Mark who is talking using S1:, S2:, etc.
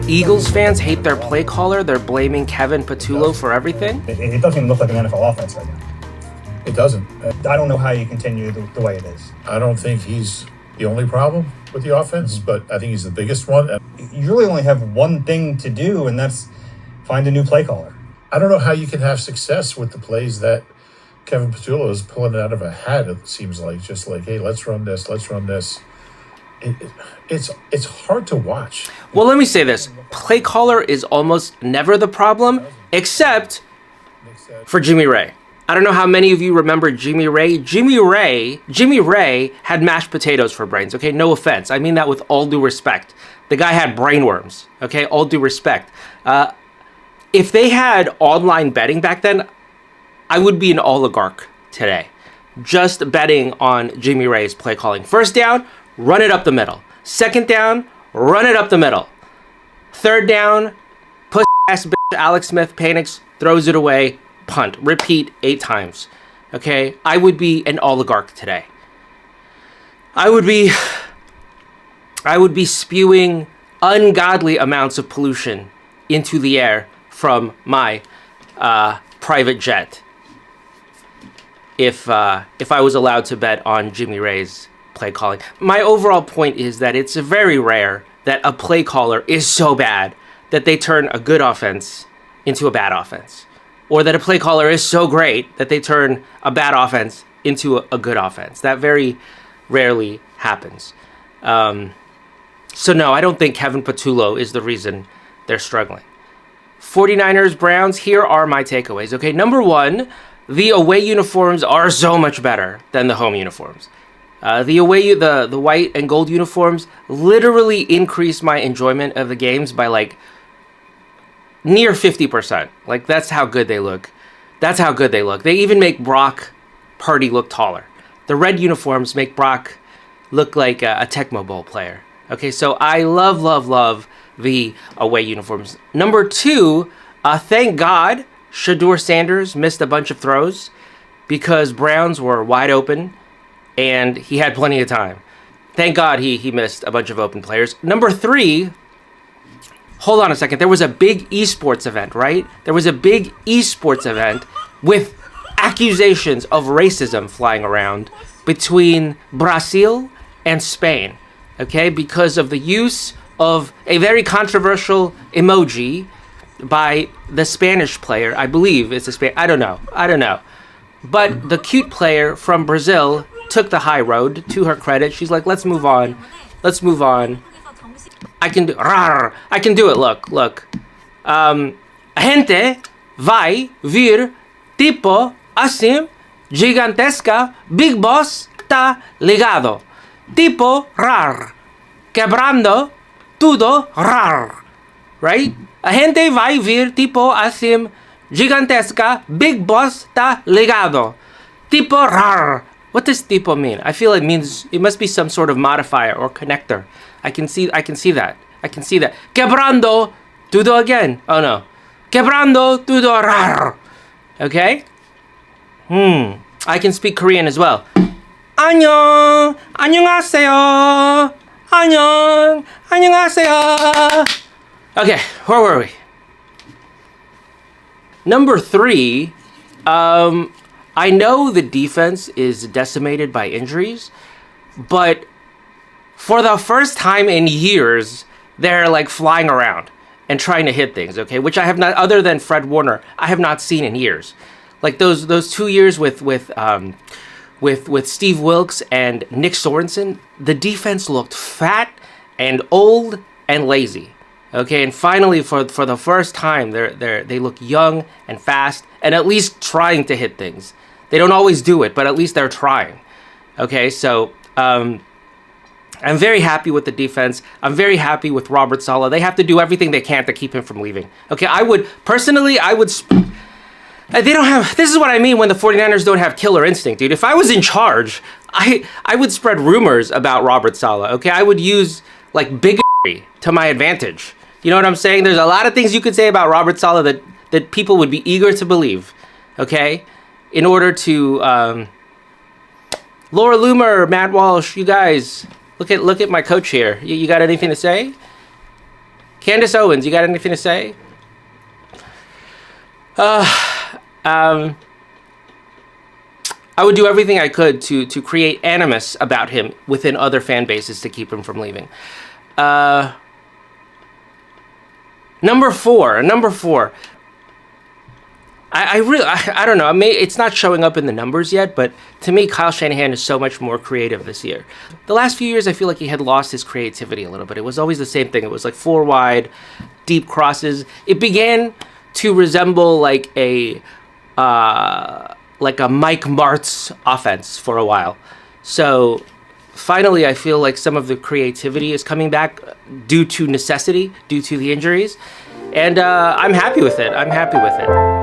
S1: Eagles fans hate their play caller. They're blaming Kevin Patullo for everything.
S2: It doesn't even look like an NFL offense right now.
S3: It doesn't.
S2: I don't know how you continue the way it is.
S3: I don't think he's the only problem with the offense, but I think he's the biggest one.
S2: You really only have one thing to do, and that's find a new play caller.
S3: I don't know how you can have success with the plays that Kevin Patullo is pulling out of a hat, it seems like. Just like, hey, let's run this. It's hard to watch.
S1: Well, let me say this. Play caller is almost never the problem, except for Jimmy Ray. I don't know how many of you remember Jimmy Ray. Jimmy Ray had mashed potatoes for brains, okay? No offense. I mean that with all due respect. The guy had brainworms, okay? All due respect. If they had online betting back then, I would be an oligarch today. Just betting on Jimmy Ray's play calling. First down, run it up the middle. Second down, run it up the middle. Third down, push ass bitch Alex Smith panics, throws it away, punt. Repeat 8 times. Okay? I would be an oligarch today. I would be spewing ungodly amounts of pollution into the air from my private jet if I was allowed to bet on Jimmy Ray's play calling. My overall point is that it's very rare that a play caller is so bad that they turn a good offense into a bad offense, or that a play caller is so great that they turn a bad offense into a good offense. That very rarely happens. So no, I don't think Kevin Patullo is the reason they're struggling. 49ers, Browns, here are my takeaways. Okay, number one, the away uniforms are so much better than the home uniforms. The white and gold uniforms literally increase my enjoyment of the games by like near 50%. Like, that's how good they look. They even make Brock Purdy look taller. The red uniforms make Brock look like a Tecmo Bowl player. Okay, so I love the away uniforms. Number two, thank God Shedeur Sanders missed a bunch of throws because Browns were wide open and he had plenty of time. Thank God he missed a bunch of open players. Number three, hold on a second. There was a big esports event, right? There was a big esports event with accusations of racism flying around between Brazil and Spain, okay? Because of the use of a very controversial emoji by the Spanish player. I believe it's a I don't know. But the cute player from Brazil took the high road. To her credit, she's like, let's move on. I can do it. Look. Gente vai vir tipo assim, gigantesca, Big Boss tá ligado. Tipo rar, quebrando tudo rar. Right? A gente vai vir tipo assim, gigantesca, Big Boss tá ligado. Tipo rar. What does tipo mean? I feel it means it must be some sort of modifier or connector. I can see that. Quebrando tudo again. Oh no. Quebrando tudo rar. Okay? I can speak Korean as well. 안녕. 안녕하세요. 안녕하세요. Okay, where were we? Number three, I know the defense is decimated by injuries, but for the first time in years, they're like flying around and trying to hit things, okay? Which I have not, other than Fred Warner, I have not seen in years. Like those 2 years with Steve Wilkes and Nick Sorensen, the defense looked fat and old and lazy. Okay, and finally, for the first time, they look young and fast, and at least trying to hit things. They don't always do it, but at least they're trying. Okay, so I'm very happy with the defense. I'm very happy with Robert Saleh. They have to do everything they can to keep him from leaving. Okay, they don't have. This is what I mean when the 49ers don't have killer instinct, dude. If I was in charge, I would spread rumors about Robert Saleh. Okay, I would use like bigotry to my advantage. You know what I'm saying? There's a lot of things you could say about Robert Saleh that people would be eager to believe, okay? In order to, Laura Loomer, Matt Walsh, you guys, look at my coach here. You got anything to say? Candace Owens, you got anything to say? I would do everything I could to create animus about him within other fan bases to keep him from leaving. Number four. I don't know. It's not showing up in the numbers yet, but to me, Kyle Shanahan is so much more creative this year. The last few years, I feel like he had lost his creativity a little bit. It was always the same thing. It was like 4 wide, deep crosses. It began to resemble like a Mike Martz offense for a while. So finally, I feel like some of the creativity is coming back due to necessity, due to the injuries. And I'm happy with it.